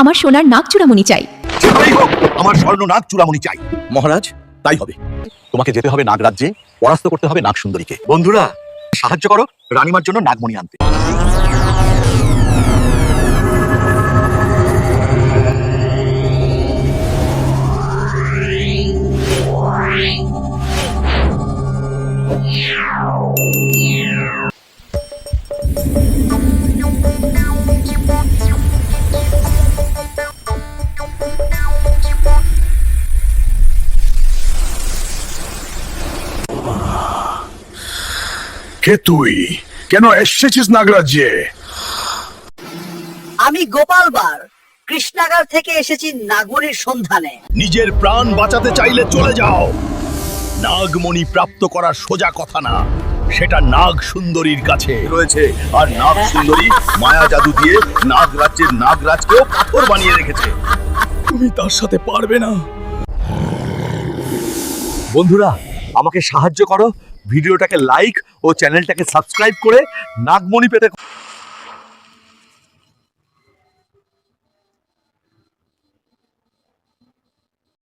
আমার সোনার নাক চূড়ামণি চাই। যেভাবেই হোক আমার স্বর্ণ নাগ চূড়ামণি চাই। মহারাজ, তাই হবে। তোমাকে যেতে হবে নাগরাজ্যে, পরাস্ত করতে হবে নাগ সুন্দরীকে। বন্ধুরা, সাহায্য করো রানীমার জন্য নাগমণি আনতে। কে তুই? কেন এসেছিস নাগরাজ্যে? আমি গোপাল বার কৃষ্ণাগার থেকে এসেছি নাগমণির সন্ধানে। নিজের প্রাণ বাঁচাতে চাইলে চলে যাও। নাগমণি প্রাপ্ত করা সোজা কথা না, সেটা নাগ সুন্দরীর কাছে রয়েছে। আর নাগ সুন্দরী মায়া জাদু দিয়ে নাগরাজ্যের নাগরাজকেও পাথর বানিয়ে রেখেছে। তুমি তার সাথে পারবে না। বন্ধুরা, আমাকে সাহায্য করো, ভিডিওটাকে লাইক ও চ্যানেলটাকে সাবস্ক্রাইব করে নাগমণি পেতে